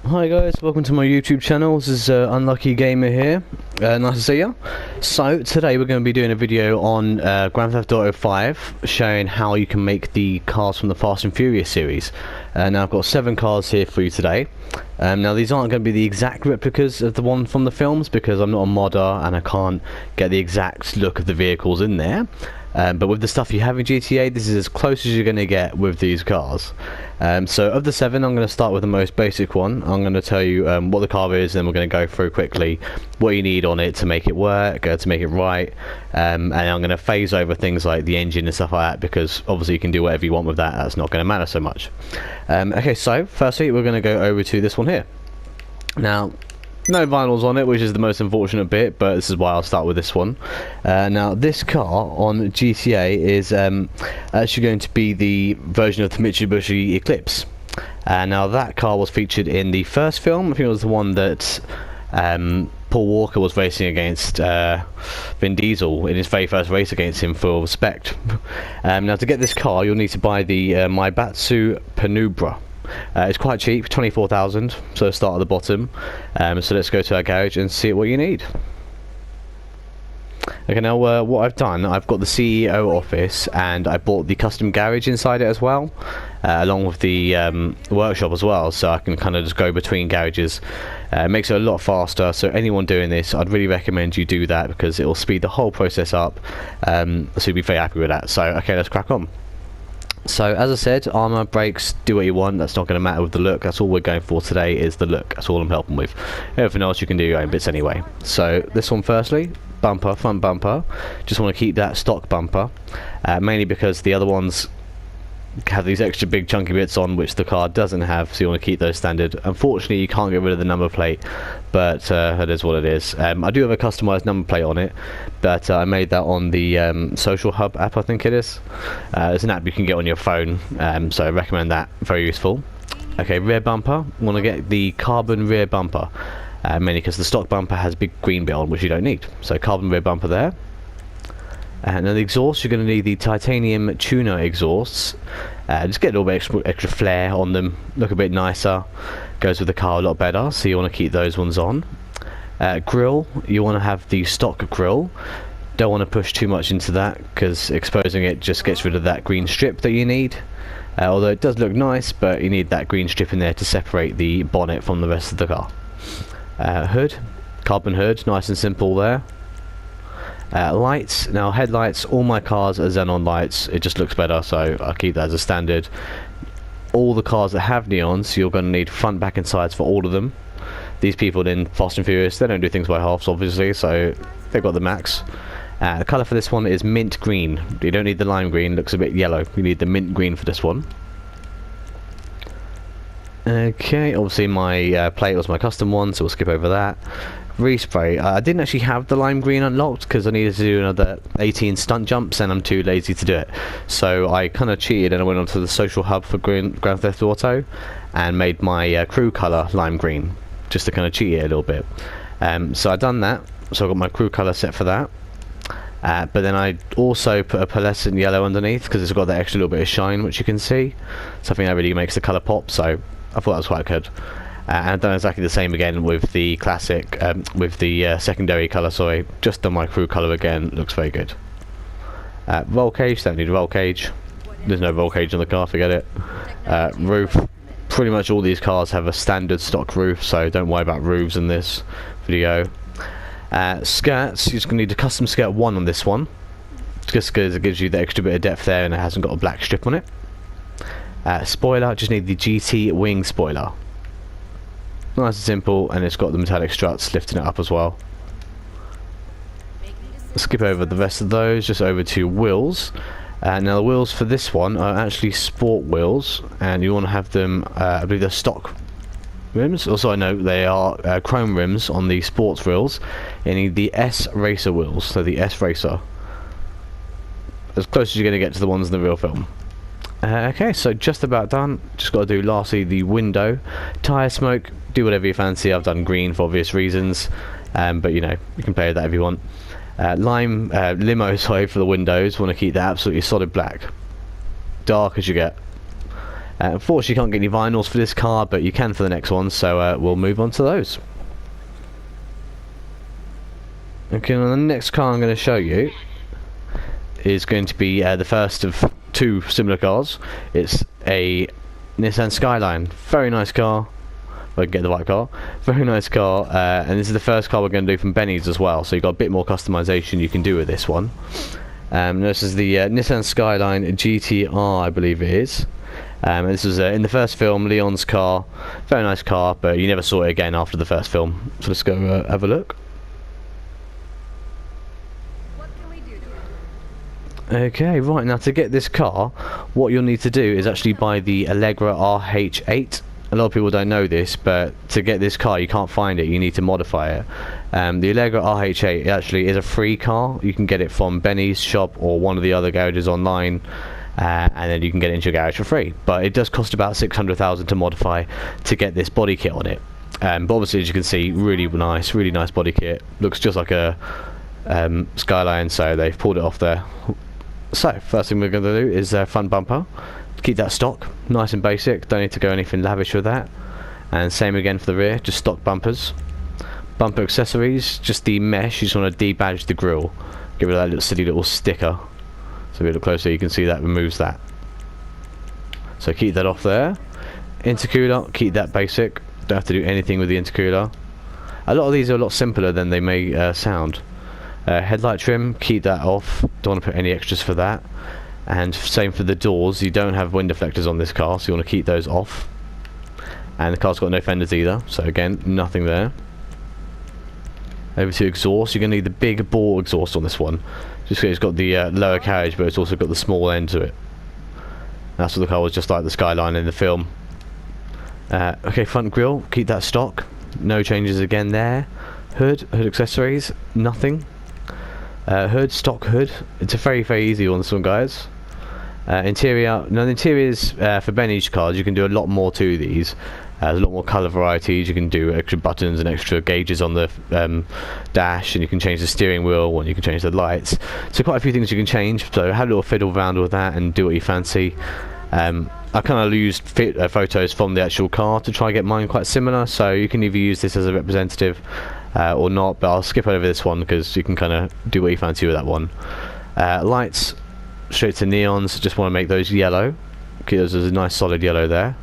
Hi guys, welcome to my YouTube channel. This is Unlucky Gamer here. Nice to see you. So today we're going to be doing a video on Grand Theft Auto 5, showing how you can make the cars from the Fast and Furious series. Now I've got 7 cars here for you today. Now these aren't going to be the exact replicas of the one from the films because I'm not a modder and I can't get the exact look of the vehicles in there. But with the stuff you have in GTA, this is as close as you're going to get with these cars. So of the 7, I'm going to start with the most basic one. I'm going to tell you what the car is, and then we're going to go through quickly what you need on it to make it work, to make it right. And I'm going to phase over things like the engine and stuff like that, because obviously you can do whatever you want with that. That's not going to matter so much. Okay, so firstly we're going to go over to this one here. Now, no vinyls on it, which is the most unfortunate bit, but this is why I'll start with this one. Now this car on GTA is actually going to be the version of the Mitsubishi Eclipse. Now that car was featured in the first film. I think it was the one that Paul Walker was racing against Vin Diesel in his very first race against him for respect. Now to get this car you'll need to buy the Maibatsu Penumbra. It's quite cheap, 24,000, so start at the bottom. So let's go to our garage and see what you need. Okay, now what I've done, I've got the CEO office and I bought the custom garage inside it as well, along with the workshop as well, so I can kind of just go between garages. It makes it a lot faster, so anyone doing this, I'd really recommend you do that because it will speed the whole process up, so you'll be very happy with that. So okay, let's crack on. So as I said, armor, brakes, do what you want. That's not going to matter with the look. That's all we're going for today is the look. That's all I'm helping with. Everything else you can do your own bits anyway. So this one firstly, bumper, front bumper. Just want to keep that stock bumper, mainly because the other ones have these extra big chunky bits on which the car doesn't have, so you want to keep those standard. Unfortunately you can't get rid of the number plate, but it is what it is. I do have a customized number plate on it, but I made that on the Social Hub app, I think it is. It's an app you can get on your phone, so I recommend that, very useful. Okay, rear bumper, want to get the carbon rear bumper, mainly because the stock bumper has a big green bit on which you don't need, so carbon rear bumper there. And then the exhaust, you're going to need the titanium tuner exhausts. Just get a little bit extra flair on them, look a bit nicer, goes with the car a lot better, so you want to keep those ones on. Grille, you want to have the stock grille. Don't want to push too much into that because exposing it just gets rid of that green strip that you need. Although it does look nice, but you need that green strip in there to separate the bonnet from the rest of the car. Hood, carbon hood, nice and simple there. Lights, now headlights, all my cars are xenon lights, it just looks better, so I'll keep that as a standard. All the cars that have neons, you're going to need front, back and sides for all of them. These people in Fast and Furious, they don't do things by halves obviously, so they've got the max. The colour for this one is mint green. You don't need the lime green, looks a bit yellow, you need the mint green for this one. Okay, obviously my plate was my custom one, so we'll skip over that. Respray, I didn't actually have the lime green unlocked because I needed to do another 18 stunt jumps and I'm too lazy to do it, so I kind of cheated and I went onto the Social Hub for Grand Theft Auto and made my crew colour lime green, just to kind of cheat it a little bit. So I done that, so I got my crew colour set for that. But then I also put a pearlescent yellow underneath because it's got that extra little bit of shine which you can see, something that really makes the colour pop, so I thought that was quite good. And I've done exactly the same again with the classic, with the secondary colour, sorry, just done my crew colour again, looks very good. Roll cage, don't need a roll cage, there's no roll cage on the car, forget it. Roof, pretty much all these cars have a standard stock roof, so don't worry about roofs in this video. Skirts, you're just going to need a custom skirt 1 on this one, just because it gives you the extra bit of depth there and it hasn't got a black strip on it. Spoiler, just need the GT wing spoiler. Nice and simple, and it's got the metallic struts lifting it up as well. Skip over the rest of those, just over to wheels. Now the wheels for this one are actually sport wheels, and you want to have them, I believe they're stock rims. Also I know they are chrome rims on the sports wheels. You need the S Racer wheels, so the S Racer. As close as you're going to get to the ones in the real film. Okay, so just about done. Just got to do lastly the window. Tyre smoke, do whatever you fancy. I've done green for obvious reasons, but you know, you can play with that if you want. Limo, sorry, for the windows. Want to keep that absolutely solid black, dark as you get. Unfortunately, you can't get any vinyls for this car, but you can for the next one, so we'll move on to those. Okay, well, the next car I'm going to show you is going to be the first of two similar cars. It's a Nissan Skyline. Very nice car. If I can get the right car. Very nice car, and this is the first car we're going to do from Benny's as well, so you've got a bit more customization you can do with this one. This is the Nissan Skyline GTR, I believe it is. And this was in the first film, Leon's car. Very nice car, but you never saw it again after the first film. So let's go have a look. Okay, right, now to get this car, what you'll need to do is actually buy the Allegra RH8. A lot of people don't know this, but to get this car you can't find it, you need to modify it. The Allegra RH8 actually is a free car. You can get it from Benny's shop or one of the other garages online, and then you can get it into your garage for free. But it does cost about 600,000 to modify to get this body kit on it. But obviously, as you can see, really nice body kit. Looks just like a Skyline, so they've pulled it off there. So, first thing we're going to do is front bumper. Keep that stock, nice and basic, don't need to go anything lavish with that. And same again for the rear, just stock bumpers. Bumper accessories, just the mesh, you just want to debadge the grille. Get rid of that little silly little sticker. So if you look closer you can see that removes that. So keep that off there. Intercooler, keep that basic, don't have to do anything with the intercooler. A lot of these are a lot simpler than they may sound. Headlight trim, keep that off, don't want to put any extras for that. And same for the doors, you don't have wind deflectors on this car, so you want to keep those off. And the car's got no fenders either, so again, nothing there. Over to exhaust, you're going to need the big bore exhaust on this one. Just because it's got the lower carriage, but it's also got the small end to it. That's what the car was just like the Skyline in the film. Okay, front grille, keep that stock. No changes again there. Hood accessories, nothing. Hood, stock hood. It's a very easy on this one, guys. Interior, now the interiors for Benny's cars, you can do a lot more to these. There's a lot more colour varieties. You can do extra buttons and extra gauges on the dash, and you can change the steering wheel, and you can change the lights. So quite a few things you can change. So have a little fiddle around with that and do what you fancy. I kind of used photos from the actual car to try and get mine quite similar, so you can either use this as a representative or not, but I'll skip over this one because you can kind of do what you fancy with that one. Lights, straight to neons, just want to make those yellow. Okay, there's a nice solid yellow there.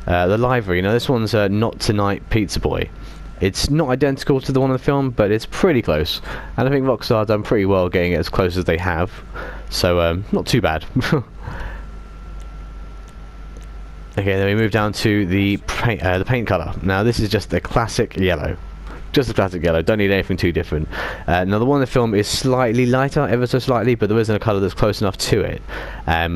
The livery, now this one's Not Tonight Pizza Boy. It's not identical to the one in the film, but it's pretty close, and I think Rockstar done pretty well getting it as close as they have, so not too bad. Okay, then we move down to the paint colour. Now this is just a classic yellow. Just a classic yellow, don't need anything too different. Now the one in the film is slightly lighter, ever so slightly, but there isn't a colour that's close enough to it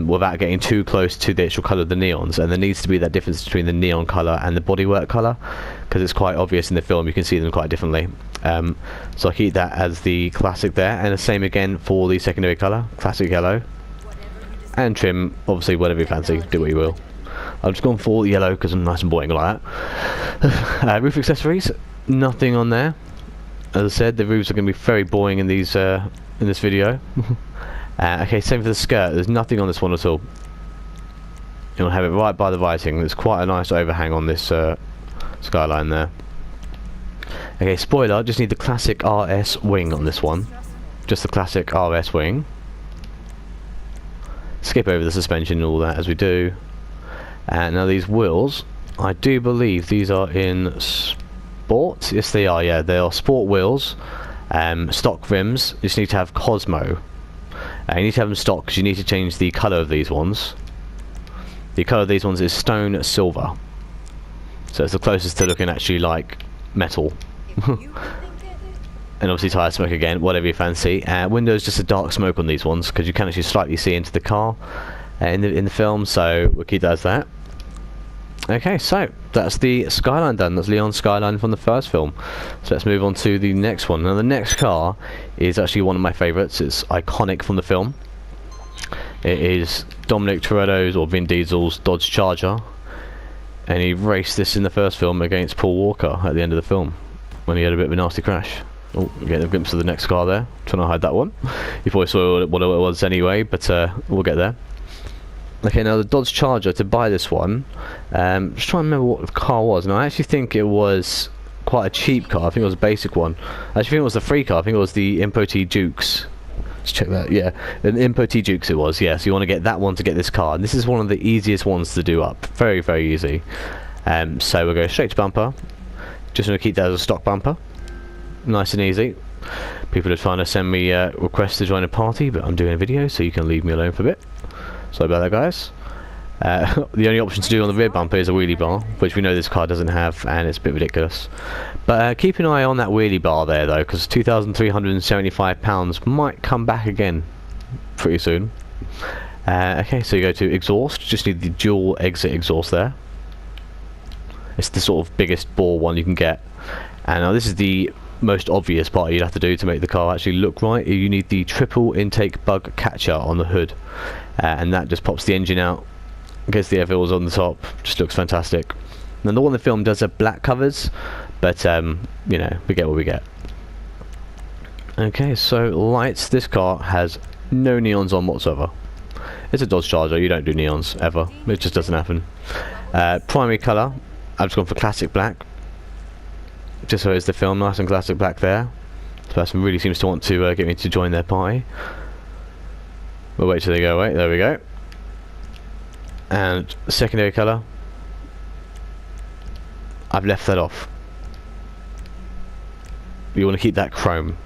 without getting too close to the actual colour of the neons, and there needs to be that difference between the neon colour and the bodywork colour, because it's quite obvious in the film, you can see them quite differently. So I keep that as the classic there, and the same again for the secondary colour, classic yellow. And trim, obviously whatever you fancy, do what you will. I've just gone for yellow because I'm nice and boring like that. Roof accessories, nothing on there. As I said, the roofs are going to be very boring in these in this video. Okay, same for the skirt. There's nothing on this one at all. You want to have it right by the writing. There's quite a nice overhang on this Skyline there. Okay, spoiler. Just need the classic RS wing on this one. Just the classic RS wing. Skip over the suspension and all that as we do. And now these wheels, I do believe these are in sport. Yes, they are. Yeah, they are sport wheels. Stock rims. You just need to have Cosmo. You need to have them stock because you need to change the colour of these ones. The colour of these ones is stone silver, so it's the closest to looking actually like metal. And obviously tyre smoke again, whatever you fancy. Windows, just a dark smoke on these ones because you can actually slightly see into the car in the film, so we'll keep that as that. Okay, so that's the Skyline done. That's Leon's Skyline from the first film. So let's move on to the next one. Now the next car is actually one of my favourites. It's iconic from the film. It is Dominic Toretto's or Vin Diesel's Dodge Charger, and he raced this in the first film against Paul Walker at the end of the film when he had a bit of a nasty crash. Oh, getting a glimpse of the next car there. Trying to hide that one. You probably saw what it was anyway, but we'll get there. Okay, now the Dodge Charger, to buy this one, just trying to remember what the car was. And I actually think it was quite a cheap car. I think it was a basic one. I actually think it was the free car. I think it was the Impo T Dukes. Let's check that. Yeah, an Impo T Dukes it was. Yeah, so you want to get that one to get this car. And this is one of the easiest ones to do up. Very, very easy. So we'll go straight to bumper. Just going to keep that as a stock bumper. Nice and easy. People are trying to send me requests to join a party, but I'm doing a video, so you can leave me alone for a bit. Sorry about that, guys. The only option to do on the rear bumper is a wheelie bar, which we know this car doesn't have, and it's a bit ridiculous. But keep an eye on that wheelie bar there, though, because £2,375 might come back again pretty soon. Okay, so you go to exhaust. Just need the dual exit exhaust there. It's the sort of biggest bore one you can get. And now this is the most obvious part you'd have to do to make the car actually look right. You need the triple intake bug catcher on the hood. And that just pops the engine out, gets the air filters on the top, just looks fantastic. Now the one in the film does have black covers, but you know, we get what we get. Okay, so lights. This car has no neons on whatsoever. It's a Dodge Charger, you don't do neons ever, it just doesn't happen. Primary colour, I've just gone for classic black, just so it's the film, nice and classic black there. This person really seems to want to get me to join their party. We'll wait till they go away. There we go. And secondary colour, I've left that off. You want to keep that chrome.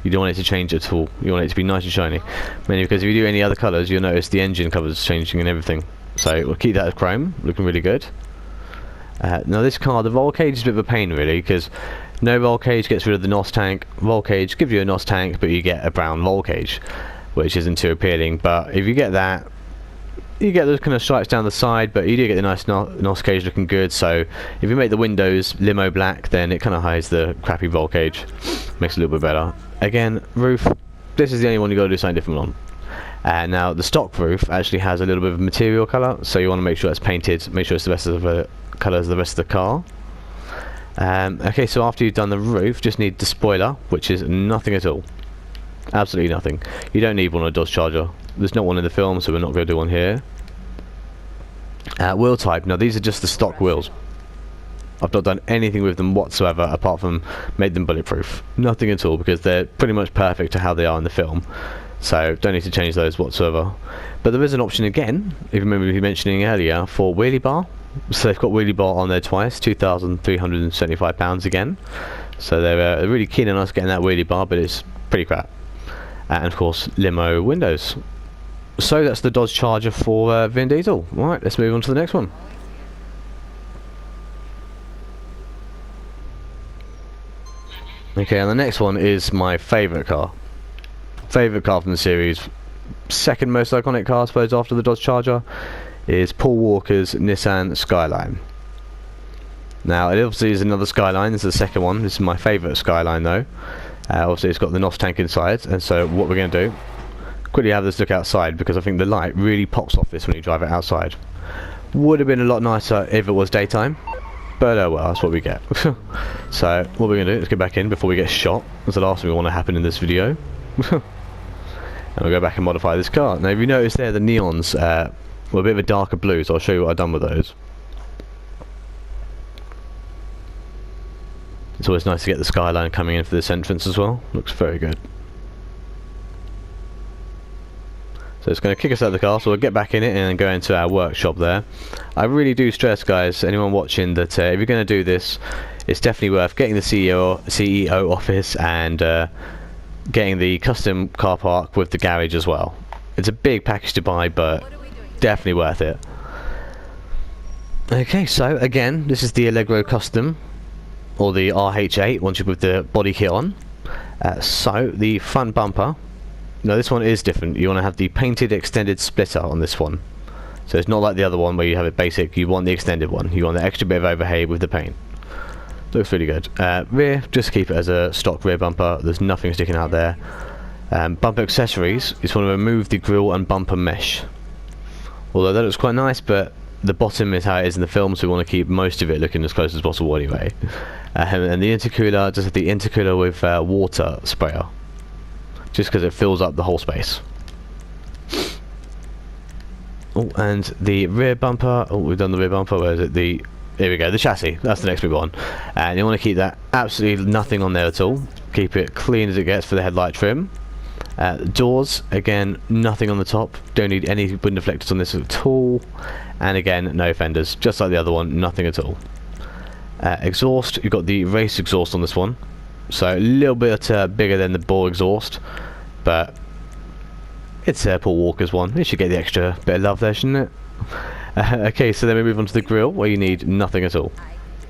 You don't want it to change at all. You want it to be nice and shiny. Mainly because if you do any other colours, you'll notice the engine colours changing and everything. So we'll keep that as chrome, looking really good. Now this car, the roll cage is a bit of a pain really, because no roll cage gets rid of the NOS tank. Roll cage gives you a NOS tank, but you get a brown roll cage, which isn't too appealing. But if you get that, you get those kind of stripes down the side, but you do get the nice NOS cage looking good. So if you make the windows limo black, then it kind of hides the crappy roll cage, makes it a little bit better. Again, roof, this is the only one you got to do something different on. Now the stock roof actually has a little bit of material colour, so you want to make sure it's painted, make sure it's the rest of the colour as the rest of the car. Okay, so after you've done the roof, just need the spoiler, which is nothing at all. Absolutely nothing. You don't need one on a Dodge Charger. There's not one in the film, so we're not going to do one here. Wheel type. Now these are just the stock wheels. I've not done anything with them whatsoever apart from made them bulletproof. Nothing at all, because they're pretty much perfect to how they are in the film. So don't need to change those whatsoever. But there is an option again, if you remember me mentioning earlier, for wheelie bar. So they've got wheelie bar on there twice, £2,375 again. So they're really keen on us getting that wheelie bar, but it's pretty crap. And of course, limo windows. So that's the Dodge Charger for Vin Diesel. Right, let's move on to the next one. Okay, and the next one is my favourite car. Favourite car from the series. Second most iconic car, I suppose, after the Dodge Charger, is Paul Walker's Nissan Skyline. Now, it obviously is another Skyline. This is the second one. This is my favourite Skyline, though. Obviously, it's got the NOS tank inside, and so what we're going to do, quickly have this look outside, because I think the light really pops off this when you drive it outside. Would have been a lot nicer if it was daytime, but oh well, that's what we get. So, what we're going to do is get back in before we get shot. That's the last thing we want to happen in this video. And we'll go back and modify this car. Now, if you notice there, the neons were a bit of a darker blue, so I'll show you what I've done with those. It's always nice to get the Skyline coming in for this entrance as well. Looks very good. So it's going to kick us out of the car, so we'll get back in it and go into our workshop there. I really do stress, guys, anyone watching, that if you're going to do this, it's definitely worth getting the CEO office and getting the custom car park with the garage as well. It's a big package to buy, but definitely worth it. Okay, so again, this is the Allegro Custom, or the RH8 once you put the body kit on. So the front bumper, no, this one is different. You want to have the painted extended splitter on this one. So it's not like the other one where you have it basic. You want the extended one. You want the extra bit of overhay with the paint. Looks really good. Rear, just keep it as a stock rear bumper. There's nothing sticking out there. Bumper accessories, you just want to remove the grille and bumper mesh. Although that looks quite nice, but the bottom is how it is in the film, so we want to keep most of it looking as close as possible anyway. And the intercooler, just have the intercooler with water sprayer, just because it fills up the whole space. Oh, and the rear bumper. Oh, we've done the rear bumper. Where is it? Here we go, the chassis. That's the next big one. And you want to keep that absolutely nothing on there at all. Keep it clean as it gets for the headlight trim. Doors, again, nothing on the top. Don't need any wind deflectors on this at all. And again, no fenders. Just like the other one, nothing at all. Exhaust, you've got the race exhaust on this one. So a little bit bigger than the ball exhaust. But it's Paul Walker's one. It should get the extra bit of love there, shouldn't it? Okay, so then we move on to the grille, where you need nothing at all.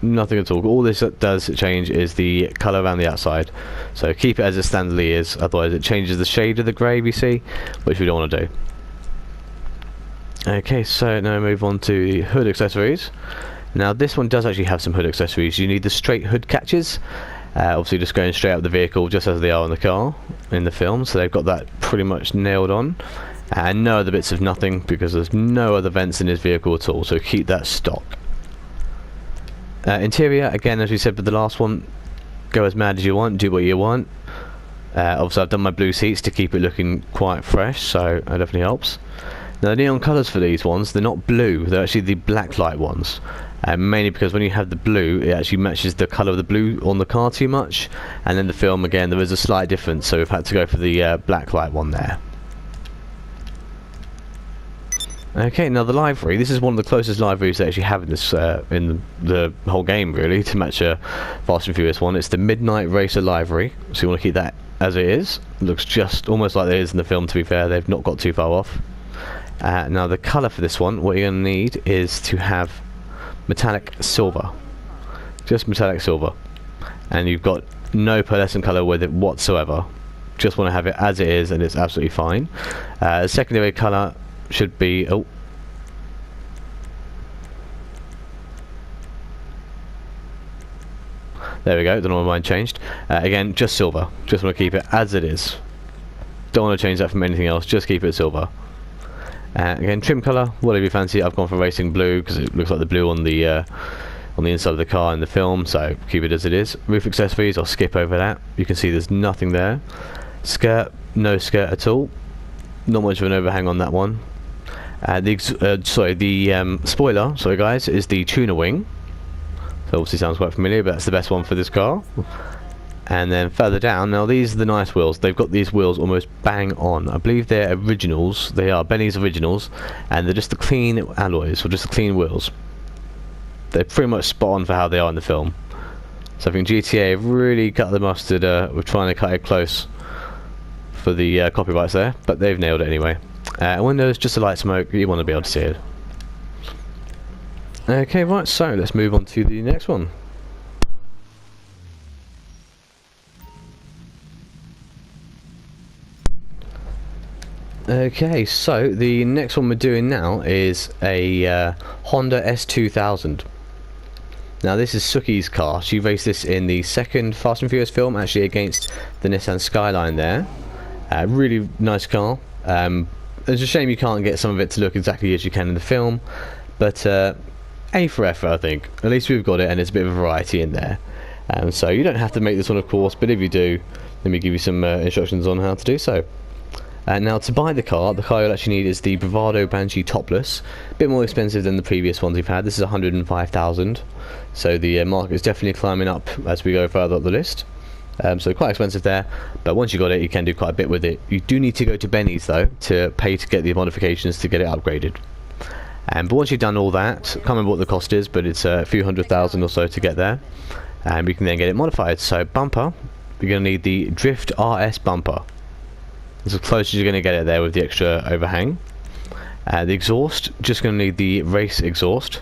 Nothing at all. All this does change is the colour around the outside. So keep it as it standardly is, otherwise it changes the shade of the grey you see, which we don't want to do. Okay, so now we move on to the hood accessories. Now this one does actually have some hood accessories. You need the straight hood catches. Obviously just going straight up the vehicle, just as they are in the car, in the film. So they've got that pretty much nailed on. And no other bits of nothing, because there's no other vents in his vehicle at all, so keep that stock. Interior, again, as we said with the last one, go as mad as you want, do what you want. Obviously I've done my blue seats to keep it looking quite fresh, so that definitely helps. Now the neon colours for these ones, they're not blue, they're actually the black light ones. Mainly because when you have the blue, it actually matches the colour of the blue on the car too much, and in the film again there is a slight difference, so we've had to go for the black light one there. Okay, now the livery. This is one of the closest liveries they actually have in this in the whole game, really, to match a Fast and Furious one. It's the Midnight Racer livery, so you want to keep that as it is. It looks just almost like it is in the film. To be fair, they've not got too far off. Now the colour for this one, what you're going to need is to have metallic silver, just metallic silver, and you've got no pearlescent colour with it whatsoever. Just want to have it as it is, and it's absolutely fine. The secondary colour should be there we go, don't know why mine changed. Again, just silver, just want to keep it as it is, don't want to change that from anything else, just keep it silver. Again, trim colour, whatever you fancy. I've gone for racing blue because it looks like the blue on the inside of the car in the film, so keep it as it is. Roof accessories, I'll skip over that. You can see there's nothing there. Skirt, no skirt at all, not much of an overhang on that one. The spoiler, sorry guys, is the tuner wing. So obviously sounds quite familiar, but that's the best one for this car. And then further down, now these are the nice wheels. They've got these wheels almost bang on. I believe they're originals. They are Benny's originals, and they're just the clean alloys, or just the clean wheels. They're pretty much spot on for how they are in the film. So I think GTA have really cut the mustard with trying to cut it close for the copyrights there, but they've nailed it anyway. Windows, just a light smoke, you want to be able to see it. Okay, right, so let's move on to the next one. Okay, so the next one we're doing now is a Honda S2000. Now this is Suki's car. She raced this in the second Fast and Furious film, actually against the Nissan Skyline there. Really nice car. It's a shame you can't get some of it to look exactly as you can in the film, but A for effort, I think. At least we've got it, and there's a bit of a variety in there. So you don't have to make this one, of course, but if you do, let me give you some instructions on how to do so. Now to buy the car you'll actually need is the Bravado Banshee Topless. A bit more expensive than the previous ones we've had. This is 105,000, so the market is definitely climbing up as we go further up the list. So quite expensive there, but once you got it, you can do quite a bit with it. You do need to go to Benny's though to pay to get the modifications to get it upgraded. But once you've done all that, I can't remember what the cost is, but it's a few $100,000 or so to get there, and we can then get it modified. So bumper, you're going to need the Drift RS bumper. It's as close as you're going to get it there with the extra overhang. The exhaust, just going to need the race exhaust.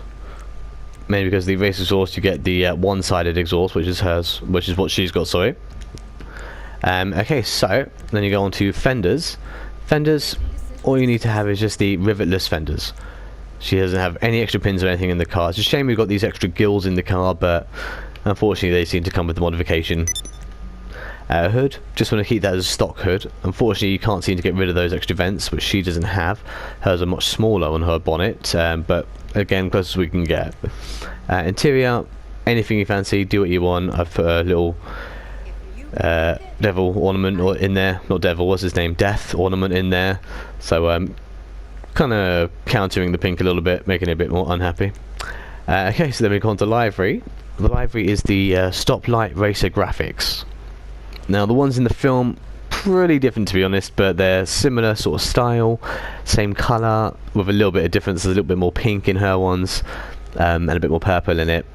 Mainly because the race exhaust, you get the one-sided exhaust, which is hers, which is what she's got, sorry. Okay, so then you go on to fenders. Fenders, all you need to have is just the rivetless fenders. She doesn't have any extra pins or anything in the car. It's a shame we've got these extra gills in the car, but unfortunately they seem to come with the modification. Hood, just want to keep that as a stock hood. Unfortunately you can't seem to get rid of those extra vents, which she doesn't have. Hers are much smaller on her bonnet, but again, close as we can get. Interior, anything you fancy, do what you want. I've put a little devil ornament in there, not devil, what's his name, death ornament in there. So kind of countering the pink a little bit, making it a bit more unhappy. Okay, so then we go on to livery. The livery is the stoplight racer graphics. Now the ones in the film, pretty different to be honest, but they're similar sort of style, same colour, with a little bit of difference. There's a little bit more pink in her ones, and a bit more purple in it.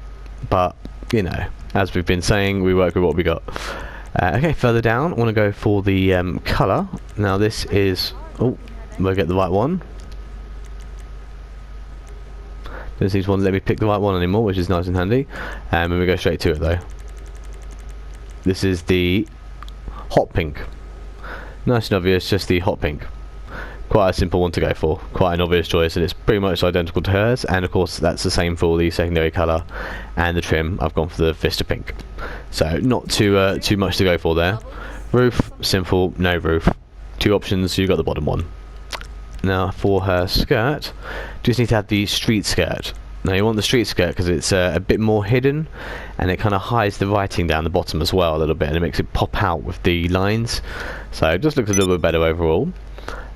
But, you know, as we've been saying, we work with what we got. Okay, further down, I want to go for the colour. Now this is... oh, we'll get the right one. There's these ones, let me pick the right one anymore, which is nice and handy. And we go straight to it though. This is the hot pink. Nice and obvious, just the hot pink. Quite a simple one to go for. Quite an obvious choice, and it's pretty much identical to hers. And of course, that's the same for the secondary colour and the trim. I've gone for the Vista pink. So not too much to go for there. Roof, simple, no roof. Two options, you got the bottom one. Now for her skirt, just need to have the street skirt. Now you want the street skirt because it's a bit more hidden, and it kind of hides the writing down the bottom as well a little bit, and it makes it pop out with the lines. So it just looks a little bit better overall.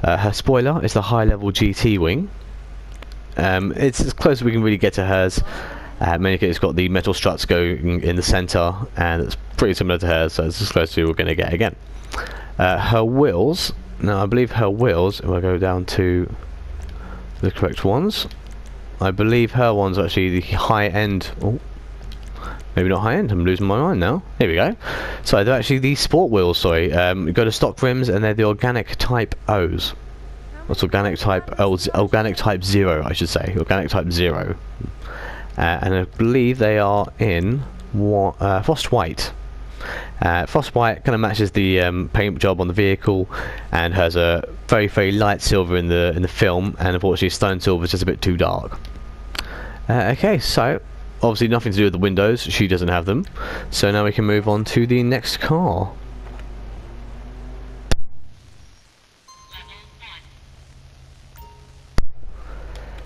Her spoiler is the high level GT wing. It's as close as we can really get to hers. Mainly it's got the metal struts going in the centre, and it's pretty similar to hers, so it's as close as we're going to get again. Her wheels. Now I believe her wheels, if I go down to the correct ones, I believe her ones are actually the high end. Oh, maybe not high end, I'm losing my mind now. Here we go. So they're actually the sport wheels, sorry. You go to stock rims and they're the organic type O's. That's organic type organic type 0 I should say. Organic type 0. And I believe they are in frost white. Frost white kind of matches the paint job on the vehicle, and has a very light silver in the film, and unfortunately stone silver is just a bit too dark. Okay, so obviously nothing to do with the windows, she doesn't have them, so now we can move on to the next car.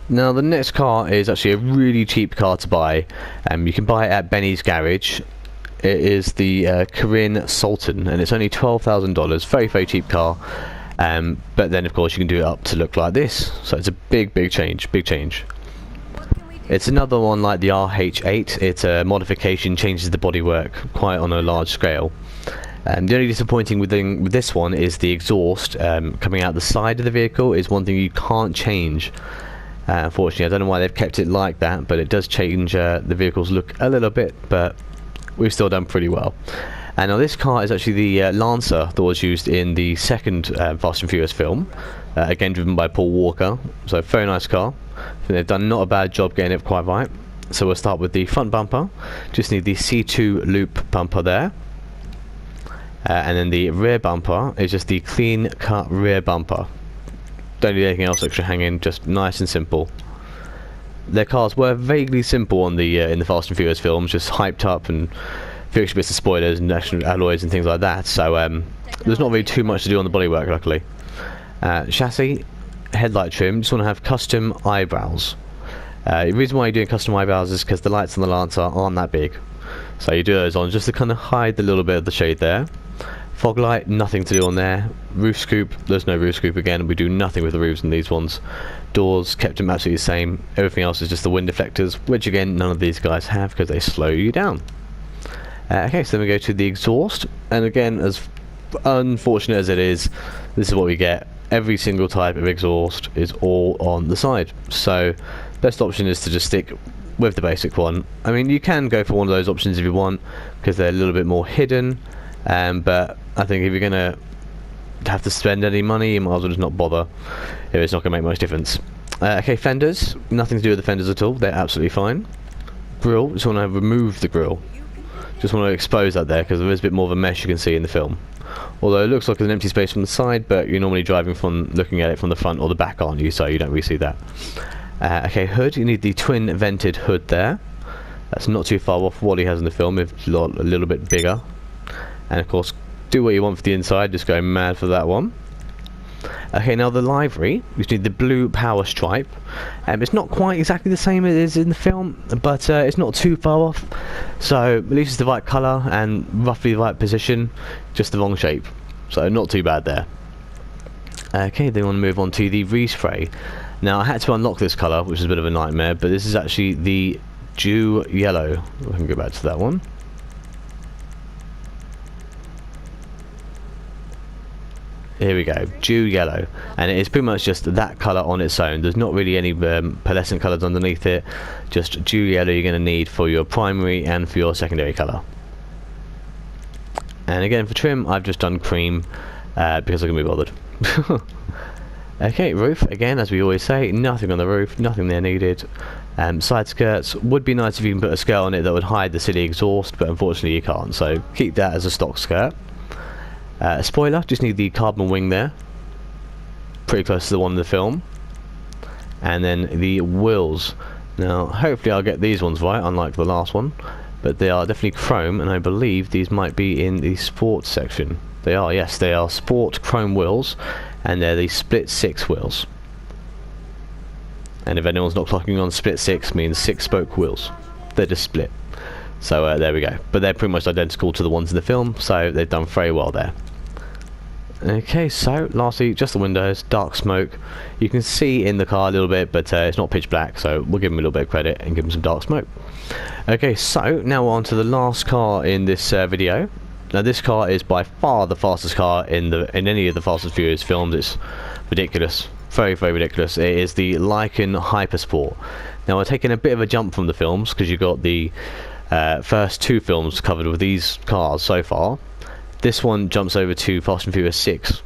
Now the next car is actually a really cheap car to buy. You can buy it at Benny's Garage. It is the Kirin Sultan, and it's only $12,000. Very cheap car. But then of course you can do it up to look like this. So it's a big change. It's another one like the RH8. It's a modification, changes the bodywork quite on a large scale. The only disappointing thing with this one is the exhaust coming out the side of the vehicle is one thing you can't change. Unfortunately, I don't know why they've kept it like that, but it does change the vehicle's look a little bit, but we've still done pretty well. And now this car is actually the Lancer that was used in the second Fast and Furious film, again driven by Paul Walker. So very nice car. I think they've done not a bad job getting it quite right. So we'll start with the front bumper. Just need the C2 loop bumper there. And then the rear bumper is just the clean cut rear bumper. Don't need anything else extra hanging, just nice and simple. Their cars were vaguely simple on the in the Fast and Furious films, just hyped up and few extra bits of spoilers and extra alloys and things like that. So there's not really too much to do on the bodywork, luckily. Chassis, headlight trim. Just want to have custom eyebrows. The reason why you're doing custom eyebrows is because the lights on the Lancer aren't that big, so you do those on just to kind of hide a little bit of the shade there. Fog light, nothing to do on there. Roof scoop, there's no roof scoop again. We do nothing with the roofs in these ones. Doors, kept them absolutely the same. Everything else is just the wind deflectors, which again, none of these guys have because they slow you down. Okay, so then we go to the exhaust. And again, as unfortunate as it is, this is what we get. Every single type of exhaust is all on the side. So, best option is to just stick with the basic one. I mean, you can go for one of those options if you want, because they're a little bit more hidden. But I think if you're going to have to spend any money, you might as well just not bother, if it's not going to make much difference. Okay, fenders, nothing to do with the fenders at all, they're absolutely fine. Grille, just want to remove the grille. Just want to expose that there, because there is a bit more of a mesh you can see in the film. Although it looks like there's an empty space from the side, but you're normally driving from looking at it from the front or the back, aren't you, so you don't really see that. Okay, hood, you need the twin vented hood there. That's not too far off what he has in the film, if a little bit bigger. And of course, do what you want for the inside, just go mad for that one. Okay, now the livery, we need the blue power stripe. It's not quite exactly the same as it is in the film, but it's not too far off. So at least it's the right colour and roughly the right position, just the wrong shape. So not too bad there. Okay, then we want to move on to the respray. Now I had to unlock this colour, which is a bit of a nightmare, but this is actually the Dew Yellow. I can go back to that one. Here we go, Dew Yellow, and it is pretty much just that colour on its own. There's not really any pearlescent colours underneath it, just Dew Yellow you're going to need for your primary and for your secondary colour. And again for trim I've just done cream because I can be bothered. Okay, roof, again as we always say, nothing on the roof, nothing there needed. Side skirts, would be nice if you can put a skirt on it that would hide the silly exhaust, but unfortunately you can't, so keep that as a stock skirt. Spoiler, just need the carbon wing there, pretty close to the one in the film. And then the wheels, now hopefully I'll get these ones right, unlike the last one, but they are definitely chrome, and I believe these might be in the sport section. They are, yes, they are sport chrome wheels, and they're the split 6 wheels. And if anyone's not clocking on, split 6 means 6 spoke wheels, they're just split. So there we go, but they're pretty much identical to the ones in the film, so they've done very well there. Okay, so lastly, just the windows, dark smoke. You can see in the car a little bit, but it's not pitch black, so we'll give them a little bit of credit and give them some dark smoke. Okay, so now on to the last car in this video. Now this car is by far the fastest car in any of the Fast and Furious films. It's ridiculous, very ridiculous. It is the Lykan Hypersport. Now we're taking a bit of a jump from the films because you've got the first 2 films covered with these cars so far. This one jumps over to Fast and Furious 6.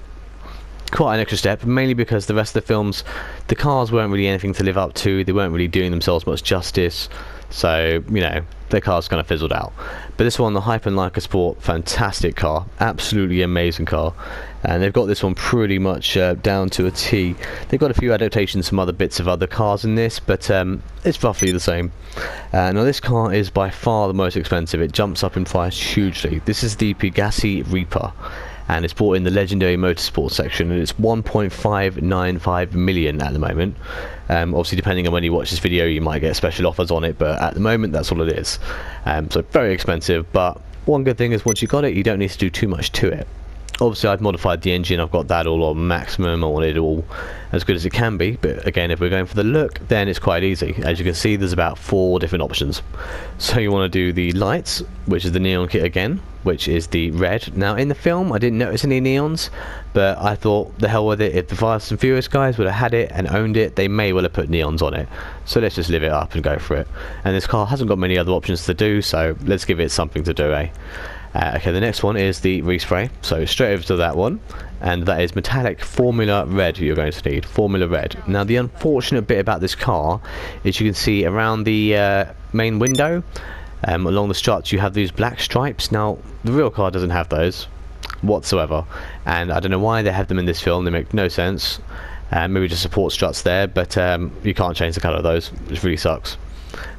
Quite an extra step, mainly because the rest of the films, the cars weren't really anything to live up to, they weren't really doing themselves much justice, so, you know, their cars kind of fizzled out. But this one, the Lykan Sport, fantastic car, absolutely amazing car, and they've got this one pretty much down to a T. They've got a few adaptations, some other bits of other cars in this, but it's roughly the same. Now this car is by far the most expensive, it jumps up in price hugely. This is the Pegassi Reaper, and it's bought in the Legendary Motorsport section, and it's 1.595 million at the moment. Obviously depending on when you watch this video you might get special offers on it, but at the moment that's all it is. So very expensive, but one good thing is once you got it you don't need to do too much to it. Obviously I've modified the engine, I've got that all on maximum, I want it all as good as it can be, but again if we're going for the look then it's quite easy. As you can see there's about 4 different options. So you want to do the lights, which is the neon kit again, which is the red. Now in the film I didn't notice any neons, but I thought the hell with it, if the Fast and Furious guys would have had it and owned it they may well have put neons on it, so let's just live it up and go for it. And this car hasn't got many other options to do, so let's give it something to do, eh? Okay, the next one is the respray, so straight over to that one, and that is metallic Formula Red you're going to need, Formula Red. Now the unfortunate bit about this car is you can see around the main window, along the struts you have these black stripes. Now the real car doesn't have those whatsoever, and I don't know why they have them in this film, they make no sense. Maybe just support struts there, but you can't change the colour of those, which really sucks.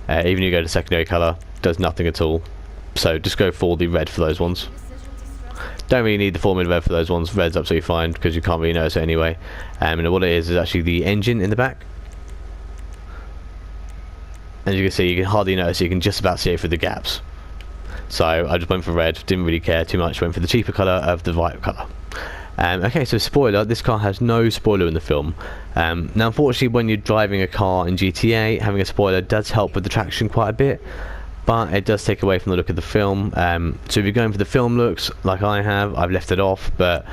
Even you go to secondary colour, does nothing at all. So just go for the red for those ones. Don't really need the Formula Red for those ones, red's absolutely fine because you can't really notice it anyway. And what it is actually the engine in the back. As you can see, you can hardly notice it, you can just about see it through the gaps. So I just went for red, didn't really care too much, went for the cheaper colour of the white colour. Okay, so spoiler, this car has no spoiler in the film. Now unfortunately when you're driving a car in GTA, having a spoiler does help with the traction quite a bit, but it does take away from the look of the film. So if you're going for the film looks like I have, I've left it off, but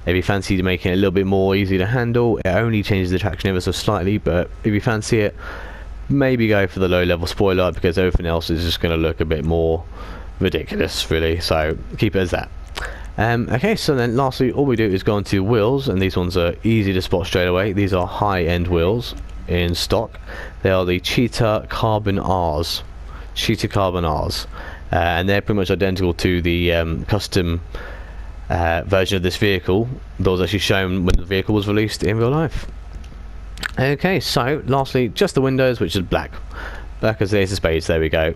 if you fancy making it a little bit more easy to handle, it only changes the traction ever so slightly, but if you fancy it, maybe go for the low level spoiler because everything else is just going to look a bit more ridiculous really, so keep it as that. Okay, so then lastly all we do is go onto wheels, and these ones are easy to spot straight away. These are high-end wheels in stock. They are the Cheetah Carbon R's. Cheetah Carbon R's, and they're pretty much identical to the custom version of this vehicle that was actually shown when the vehicle was released in real life. Okay, so lastly just the windows, which is black as the Ace of Spades. There we go.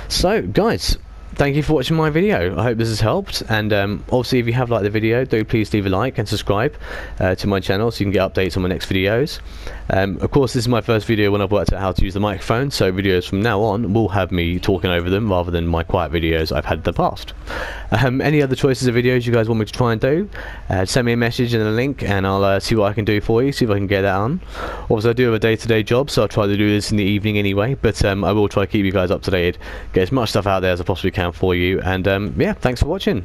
So guys, thank you for watching my video. I hope this has helped, and obviously if you have liked the video, do please leave a like and subscribe to my channel so you can get updates on my next videos. Of course, this is my first video when I've worked out how to use the microphone, so videos from now on will have me talking over them rather than my quiet videos I've had in the past. Any other choices of videos you guys want me to try and do, send me a message and a link, and I'll see what I can do for you, see if I can get that on. Obviously I do have a day-to-day job, so I'll try to do this in the evening anyway, but I will try to keep you guys up to date, get as much stuff out there as I possibly can for you, and yeah, thanks for watching.